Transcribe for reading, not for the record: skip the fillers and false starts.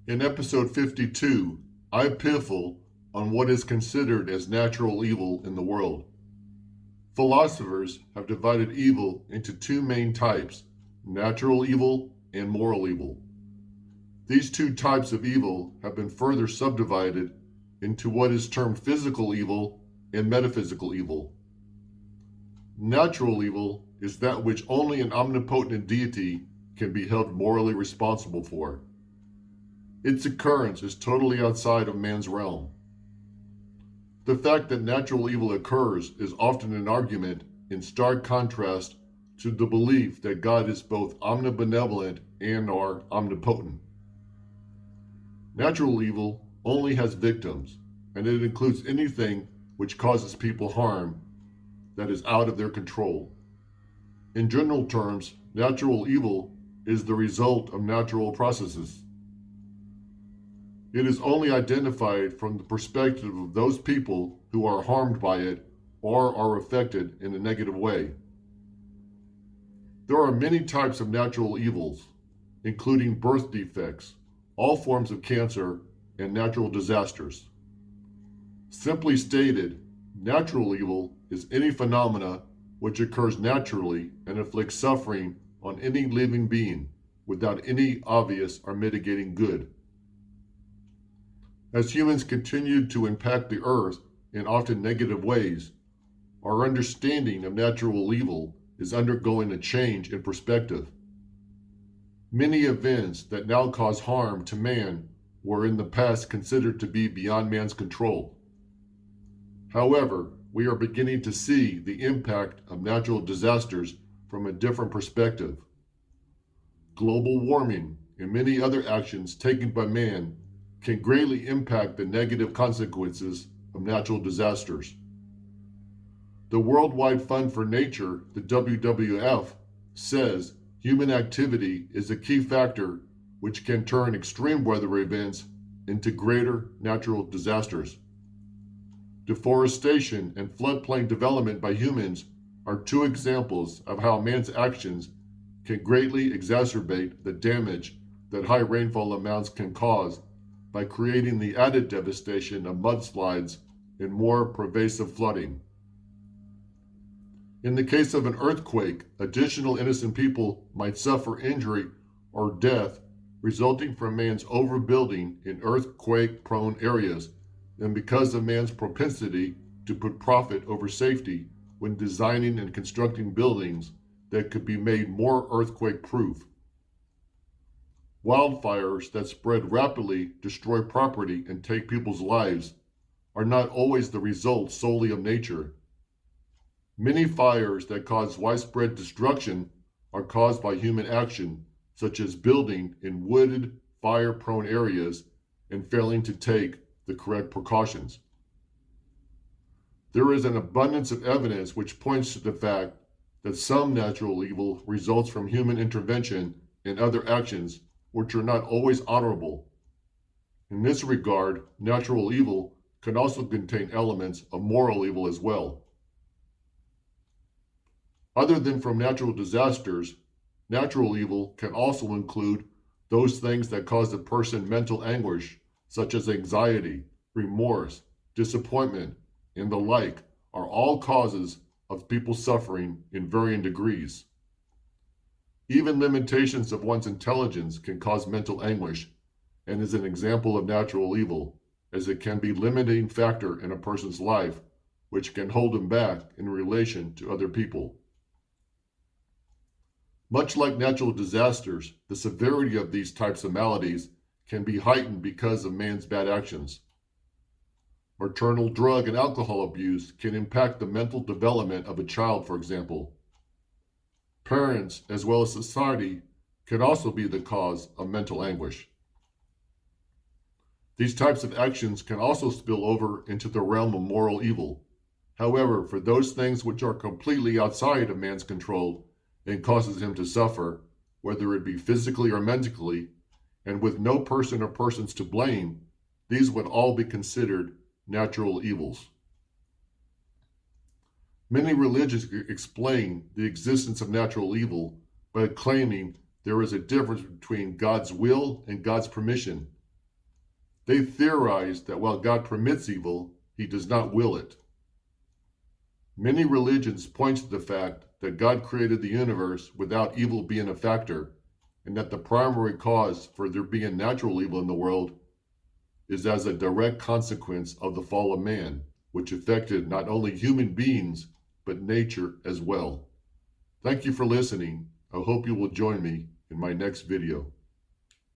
In episode 52, iPiffle on what is considered as natural evil in the world. Philosophers have divided evil into two main types, natural evil and moral evil. These two types of evil have been further subdivided into what is termed physical evil and metaphysical evil. Natural evil is that which only an omnipotent deity can be held morally responsible for. Its occurrence is totally outside of man's realm. The fact that natural evil occurs is often an argument in stark contrast to the belief that God is both omnibenevolent and or omnipotent. Natural evil only has victims, and it includes anything which causes people harm that is out of their control. In general terms, natural evil is the result of natural processes. It is only identified from the perspective of those people who are harmed by it or are affected in a negative way. There are many types of natural evils, including birth defects, all forms of cancer, and natural disasters. Simply stated, natural evil is any phenomena which occurs naturally and inflicts suffering on any living being without any obvious or mitigating good. As humans continue to impact the earth in often negative ways, our understanding of natural evil is undergoing a change in perspective. Many events that now cause harm to man were in the past considered to be beyond man's control. However, we are beginning to see the impact of natural disasters from a different perspective. Global warming and many other actions taken by man can greatly impact the negative consequences of natural disasters. The Worldwide Fund for Nature, the WWF, says human activity is a key factor which can turn extreme weather events into greater natural disasters. Deforestation and floodplain development by humans are two examples of how man's actions can greatly exacerbate the damage that high rainfall amounts can cause by creating the added devastation of mudslides and more pervasive flooding. In the case of an earthquake, additional innocent people might suffer injury or death resulting from man's overbuilding in earthquake-prone areas and because of man's propensity to put profit over safety when designing and constructing buildings that could be made more earthquake-proof. Wildfires that spread rapidly, destroy property, and take people's lives are not always the result solely of nature. Many fires that cause widespread destruction are caused by human action, such as building in wooded, fire-prone areas and failing to take the correct precautions. There is an abundance of evidence which points to the fact that some natural evil results from human intervention and other actions which are not always honorable. In this regard, natural evil can also contain elements of moral evil as well. Other than from natural disasters, natural evil can also include those things that cause a person mental anguish, such as anxiety, remorse, disappointment, and the like, are all causes of people suffering in varying degrees. Even limitations of one's intelligence can cause mental anguish and is an example of natural evil, as it can be a limiting factor in a person's life, which can hold him back in relation to other people. Much like natural disasters, the severity of these types of maladies can be heightened because of man's bad actions. Maternal drug and alcohol abuse can impact the mental development of a child, for example. Parents, as well as society, can also be the cause of mental anguish. These types of actions can also spill over into the realm of moral evil. However, for those things which are completely outside of man's control and causes him to suffer, whether it be physically or mentally, and with no person or persons to blame, these would all be considered natural evils. Many religions explain the existence of natural evil by claiming there is a difference between God's will and God's permission, They theorize that while God permits evil, he does not will it. Many religions point to the fact that God created the universe without evil being a factor, and that the primary cause for there being natural evil in the world is as a direct consequence of the fall of man, which affected not only human beings, but nature as well. Thank you for listening. I hope you will join me in my next video.